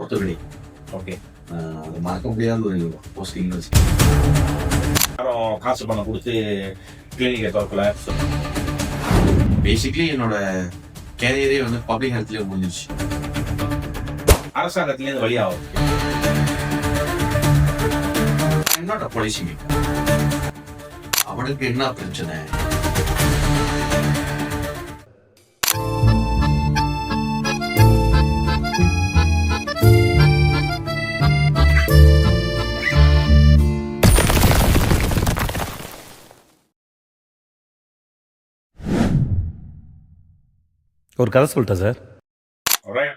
ஒருத்தபடி okay. அது மறக்க முடியாத ஒரு போஸ்டிங்னு வச்சு யாரும் காசு பணம் கொடுத்து கிளினிக்கை திறக்கல. பேசிக்லி என்னோட கேரியரே வந்து பப்ளிக் ஹெல்த்லேயே முடிஞ்சிருச்சு. அரசாங்கத்திலேருந்து வழியாகும். என்னோட பாலிசி அவனுக்கு என்ன பிரச்சனை? ஒரு கதை சொல்லிட்டேன் sir. Alright,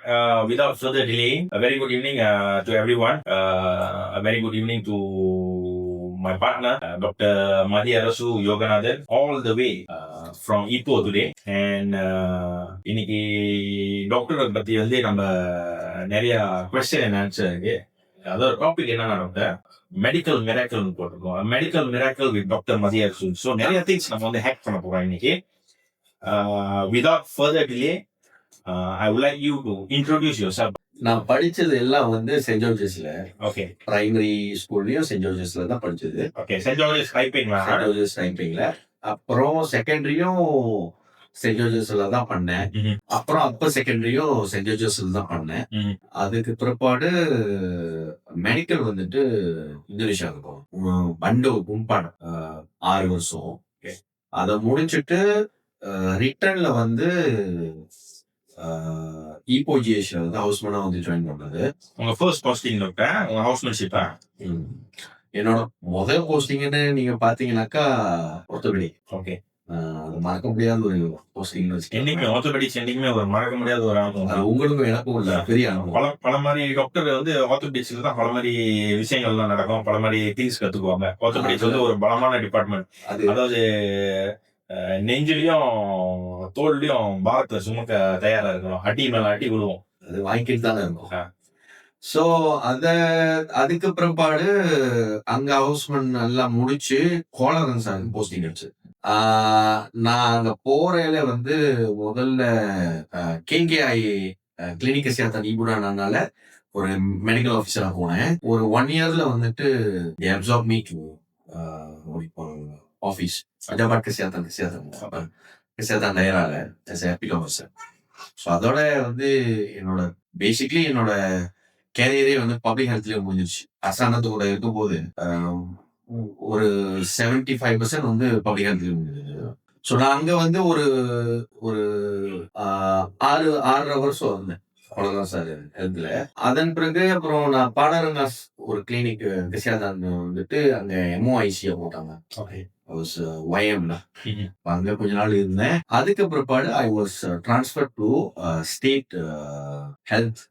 without further delay, a very good evening to everyone. A very good evening to my partner, Dr. Madhi Arasu Yoganathan, all the way from Ipoh today. And இன்னைக்கு டாக்டரை பற்றி வந்து நம்ம நிறைய கொஸ்டின் அண்ட் ஆன்சர் இருக்கு. அதோட topic என்னன்னா doctor medical மிராக்கிள்னு போட்டிருக்கோம். மெடிக்கல் மிராக்கிள் வித் டாக்டர் மதி அரசு. ஸோ நிறைய திங்ஸ் நம்ம வந்து ஹேக் பண்ண போகிறோம் இன்னைக்கு. Without further delay, I would like you to introduce yourself. நான் படிச்சது எல்லாம் வந்து சென்ட் ஜோர்ஜஸ்ல. ஓகே. பிரைமரி ஸ்கூல்லயும் சென்ட் ஜோர்ஜஸ்ல தான் படிச்சது. Okay. Send gorges டைப்பிங்ல. Send gorges டைப்பிங்ல. அப்புறம் செகண்டரியும் சென்ட் ஜோர்ஜஸ்ல தான் பண்ணேன். அப்புறம் அப்ப செகண்டரியும் சென்ட் ஜோர்ஜஸ்ல தான் பண்ணேன். அதுக்கு பிற்பாடு மெடிக்கல் வந்துட்டு இந்தோனேஷியா இருக்கும் பண்டோ கும்பாடு 6 வருஷம். அதை முடிச்சுட்டு ரிட்டர்ன்ல வந்து ஈபோஜிஎஸ்ல வந்து ஹவுஸ்மேனா வந்து ஜாயின் பண்ணது. உங்க ஃபர்ஸ்ட் போஸ்டிங் டாக்டர் உங்க ஹவுஸ்மேன்ஷிப்பா? என்னோட முதல் போஸ்டிங்னு நீங்க பாத்தீங்கன்னாக்கா ஒருத்தபடி. ஓகே. அது மறக்க முடியாத ஒரு போஸ்டிங். என்னைக்குமே ஆர்த்தோபெடிக்ஸ் என்னைக்குமே ஒரு மறக்க முடியாத ஒரு அனுபவம். உங்களுக்கும் எனக்கும் இல்ல பெரிய அனுபவம். பல மாதிரி டாக்டர் வந்து ஆர்த்தோபெடிக்ஸ்ல தான் பல மாதிரி விஷயங்கள்லாம் நடக்கும், பல மாதிரி திங்ஸ் கத்துக்குவாங்க. ஆர்த்தோபெடிக்ஸ் வந்து ஒரு பலமான டிபார்ட்மெண்ட். அதாவது நெஞ்சிலையும் தோல்லையும் பாரத்தை சுமக்க தயாரா இருக்கணும். அடி மேல அடி விழுவோம், அது வாங்கிட்டு தானே இருக்கும். ஸோ அதுக்கு பிற்பாடு அங்க ஹவுஸ்மேன் எல்லாம் முடிச்சு கோலரன்ஸ் போஸ்டிங் கிடைச்சு. நான் அங்க போறையில வந்து முதல்ல கேகேஐ கிளினிக் சேத்தன் ஈபுடானால ஒரு மெடிக்கல் ஆஃபீஸரா போனேன். ஒரு 1 இயர்ல வந்துட்டு அப்சார்ப் மீ டு ஆஃபீஸ் அஜாபாத் kesehatan daerah எபிக் ஆஃபீஸர். ஸோ அதோட வந்து என்னோட பேசிக்லி என்னோட கேரியரே வந்து பப்ளிக் ஹெல்த்லயே முடிஞ்சிருச்சு. அரசாங்கத்தோட இருக்கும்போது ஒரு 75% வந்து பப்ளிக் ஹெல்த்லயே முடிஞ்சிருச்சு. ஸோ நான் அங்க வந்து ஒரு 6.5 வருஷம் இருந்தேன். அவ்வளவுதான் சார் ஹெல்த்ல. அதன் பிறகு அப்புறம் நான் பாடரங்காஸ் ஒரு கிளினிக் கசியாதான் வந்துட்டு அங்க எம்ஓஐசியா போட்டாங்க. அங்க கொஞ்ச நாள் இருந்தேன். அதுக்கு பிற்பாடு I was transfer to state health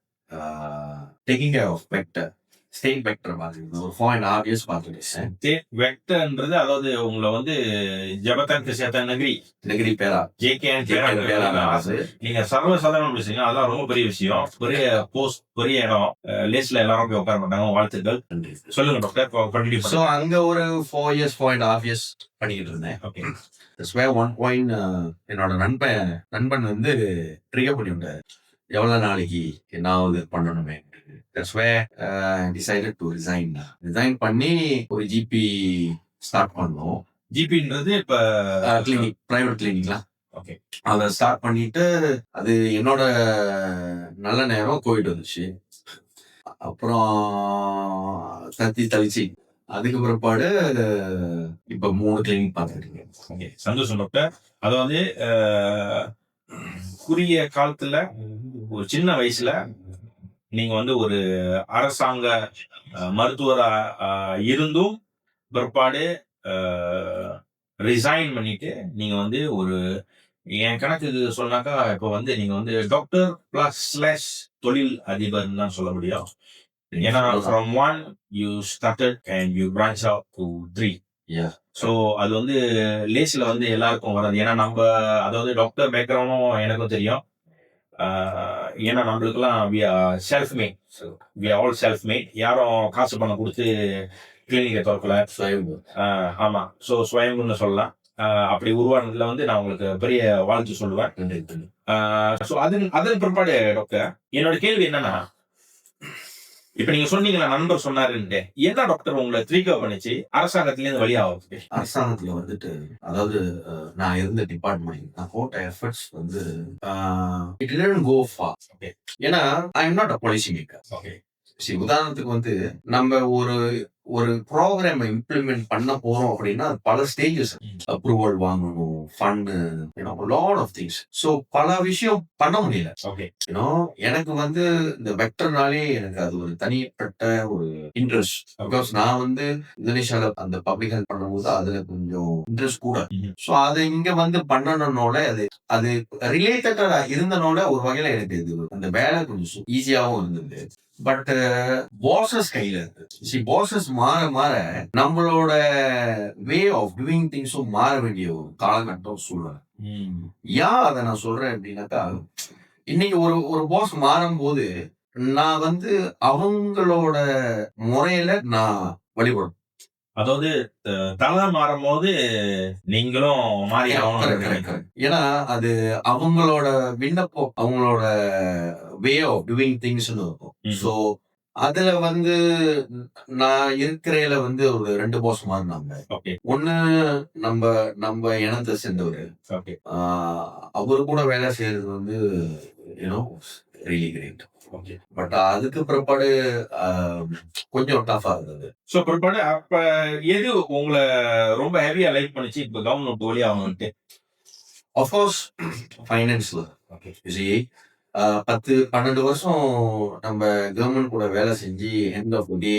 taking care of vector. State vector மாதிரி ஒரு 4.5 years பார்த்துட்டேன். ஸ்டேட் வெக்டர்ன்றது அதாவது உங்களை வந்து ஜபதான் கசியாதான் நகரி பேரா ஜேகேஎன் பேரா நீங்க சர்வசாதாரண விஷயம். அதெல்லாம் ரொம்ப பெரிய விஷயம், பெரிய போஸ்ட், பெரிய இடம். லேஸ்ல எல்லாரும் போய் உட்கார மாட்டாங்க. வாழ்த்துக்கள். சொல்லுங்க டாக்டர். ஸோ அங்க ஒரு 4.5 years பண்ணிக்கிட்டு இருந்தேன். ஓகே. ஒன் பாயிண்ட் என்னோட நண்பன் வந்து ட்ரிகர் பண்ணி விட்டாரு. எவ்வளவு நாளைக்கு என்னாவது பண்ணணுமே. That's where decided to resign. Resign பண்ணி ஒரு ஜிபி ஸ்டார்ட் பண்ணோம். ஜிபின்றது இப்ப கிளினிக், பிரைவேட் கிளினிக்லாம். ஓகே. அதை ஸ்டார்ட் பண்ணிட்டு அது என்னோட நல்ல நேரம் கோவிட் வந்துச்சு. அப்புறம் தவிச்சு அதுக்கு பிற்பாடு இப்ப 3 கிளினிக் பார்த்துருக்கீங்க. ஓகே, சந்தோஷம் டாக்டர். அதாவது குறுகிய காலத்துல ஒரு சின்ன வயசுல நீங்க வந்து ஒரு அரசாங்க மருத்துவரா இருந்தும் பிற்பாடு ரிசைன் பண்ணிட்டு நீங்க வந்து ஒரு என் கணக்கு சொன்னாக்கா இப்ப வந்து நீங்க வந்து டாக்டர் பிளஸ் தொழில் அதிபர் தான் சொல்ல முடியும். ஏன்னா from 1 you started and you branch out to 3. So அது வந்து லேஸ்ல வந்து எல்லாருக்கும் வராது. ஏன்னா நம்ம அதாவது டாக்டர் பேக்ரவுண்டும் எனக்கும் தெரியும். ஏன்னா நம்மளுக்கெல்லாம் we are self made. we are all self made. யாரும் காசு பணம் கொடுத்து கிளினிக்கை திறக்கல. ஆமா. ஸோ ஸ்வயம்புன்னு சொல்லலாம். அப்படி உருவானதுல வந்து நான் உங்களுக்கு பெரிய வாழ்த்து சொல்லுவேன். ஸோ அதன் பிற்பாடு டாக்டர் என்னோட கேள்வி என்னன்னா இப்ப நீங்க சொன்னீங்களா நண்பர் சொன்னாருன்ட்டு, என்ன டாக்டர் உங்களை ட்ரீகர் பண்ணிச்சு அரசாங்கத்துல இருந்து வெளியாகுது? அரசாங்கத்துல வந்துட்டு அதாவது நான் இருந்த டிபார்ட்மெண்ட் நான் போட்ட எஃபர்ட்ஸ் வந்து it didn't go far. Okay. ஏன்னா I am not a policy maker. Okay. உதாரணத்துக்கு வந்து நம்ம ஒரு ப்ரோக்ராம் இம்ப்ளிமெண்ட் பண்ண போறோம் அப்படின்னா பல ஸ்டேஜஸ் அப்ரூவல் வாங்கணும், fund, lot of things. So பல விஷயம் பண்ண முடியல. ஓகே. எனக்கு வந்து இந்த வெக்டர்னாலே எனக்கு அது ஒரு தனிப்பட்ட ஒரு இன்ட்ரெஸ்ட். பிகாஸ் நான் வந்து இந்தோனேஷியால அந்த பப்ளிக் ஹெல்த் பண்ணும்போது அதுல கொஞ்சம் இன்ட்ரெஸ்ட் கூட. ஸோ அதை இங்க வந்து பண்ணணும்னோட அது ரிலேட்டடா இருந்தனோட ஒரு வகையில எனக்கு இது அந்த வேலை கொஞ்சம் ஈஸியாகவும் இருந்தது. பட் பாசஸ் கையில இருக்கு. பாசஸ் மாற மாற நம்மளோட வே ஆஃப் டூயிங் திங்ஸும் மாற வேண்டிய ஒரு காலகட்டம் சூழ்நிலை. அதை நான் சொல்றேன் அப்படின்னாக்கா, இன்னைக்கு ஒரு பாஸ் மாறும்போது நான் வந்து அவங்களோட முறையில நான் வழிபடும். அதாவது தலை மாறும் போது நீங்களும் மாறி ஆகணும். ஏன்னா அது அவங்களோட விண்ணப்பம், அவங்களோட வே ஆஃப் டூயிங் திங்ஸ் இருக்கும். ஸோ அதுல வந்து நான் இருக்கிறையில வந்து ஒரு 2 பாஸ் மாறினாங்க. ஒண்ணு நம்ம இனத்தை சேர்ந்தவர். அவரு கூட வேலை செய்யறது வந்து ரியலி கிரேட். பட் அதுக்கு பிற்பாடு கொஞ்சம் டஃபா இருந்தது. ஸோ பிற்பாடு அப்ப எது உங்களை ரொம்ப ஹெவியா லைக் பண்ணிச்சு இப்ப கவர்மெண்ட் வழி ஆகணும்ட்டு? ஆஃப்கோர்ஸ் ஃபைனான்ஸ்ல. 10-12 வருஷம் நம்ம கவர்மெண்ட் கூட வேலை செஞ்சு end of the day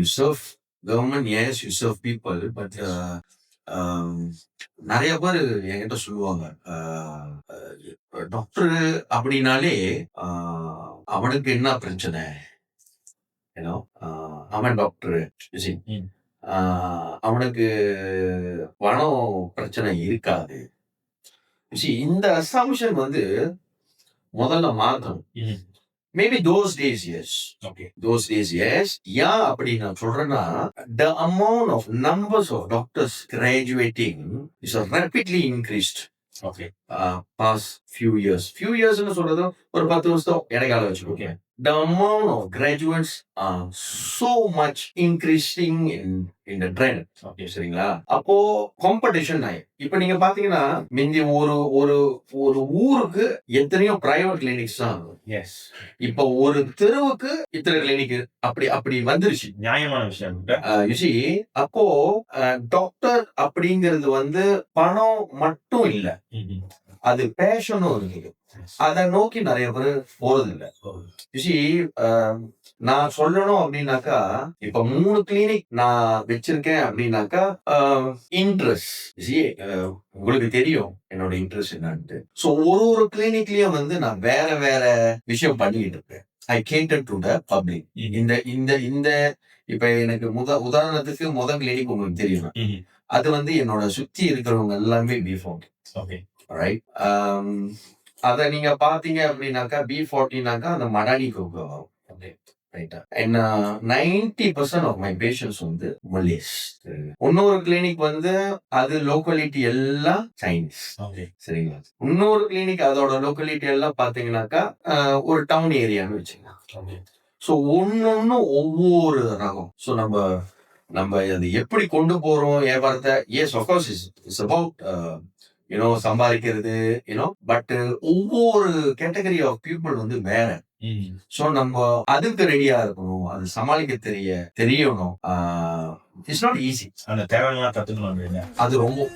you serve government, yes you serve people. But நிறைய பேர் என்கிட்ட சொல்லுவாங்க, டாக்டர் அப்படின்னாலே அவனுக்கு என்ன பிரச்சனை, அவன் டாக்டர், அவனுக்கு பணம் பிரச்சனை இருக்காது. இந்த அசம்ஷன் வந்து முதல்ல மாத்தணும். Maybe those days yes. ஏன் அப்படி நான் சொல்றேன்னா, the amount of numbers of doctors graduating is rapidly increased. Past few years ன்னு சொல்றது ஒரு 10 வருஷம் இடைக்கால வச்சுக்கோங்க. The amount of graduates are so much increasing in the trend. சரிங்களா? அப்போ காம்படிஷன் ஆயி இப்ப நீங்க பாத்தீங்கன்னா முந்தி ஒரு ஊருக்கு எத்தனையோ பிரைவேட் கிளினிக்ஸ் தான். இப்ப ஒரு தெருவுக்கு இத்தனை கிளினிக் அப்படி வந்துருச்சு. நியாயமான விஷயம். அப்போ டாக்டர் அப்படிங்கிறது வந்து பணம் மட்டும் இல்ல, அது பேஷனும் இருக்குது. அதை நோக்கி நிறைய பேர் போறது இல்ல. நான் சொல்லணும் அப்படின்னாக்கா, இப்ப 3 கிளினிக் நான் வச்சிருக்கேன் அப்படின்னாக்கா இன்ட்ரெஸ்ட் உங்களுக்கு தெரியும் என்னோட இன்ட்ரெஸ்ட் என்னன்ட்டு. சோ ஒரு கிளினிக்லயும் வந்து நான் வேற விஷயம் பண்ணிட்டு இருப்பேன். ஐ கேட்டர் டு த பப்ளிக். இந்த இப்ப எனக்கு உதாரணத்துக்கு முதல் கிளினிக் உங்களுக்கு தெரியும், அது வந்து என்னோட சுத்தி இருக்கிறவங்க எல்லாமே B40. ரைட். அத நீங்க பாத்தீங்க அப்படின்னாக்கா B40னாக்கா அந்த மடானிக்கு வரும். ரைட்டா. 90% ஆஃப் மை பேஷன்ஸ் வந்து மலேஸ். இன்னொரு கிளினிக் வந்து அது லோக்கலிட்டி எல்லாம் சைனீஸ். சரிங்களா. இன்னொரு கிளினிக் அதோட லோக்கலிட்டி எல்லாம் பாத்தீங்கன்னாக்கா ஒரு டவுன் ஏரியான்னு வச்சுக்கலாம். ஸோ ஒன்னொன்னு ஒவ்வொரு ரகம். ஸோ நம்ம அது எப்படி கொண்டு போறோம் வியாபாரத்தை, எஸ் ஆஃப்கோர்ஸ் இட்ஸ் அபவுட் சம்பாதிக்கிறது, பட் ஒவ்வொரு கேட்டகரி ஆஃப் பீப்புள் வந்து வேற. சோ நம்ம அதுக்கு ரெடியா இருக்கணும், அது சமாளிக்க தெரியணும். It's not easy. அந்த தேவையெல்லாம் கத்துக்கணும். அது ரொம்ப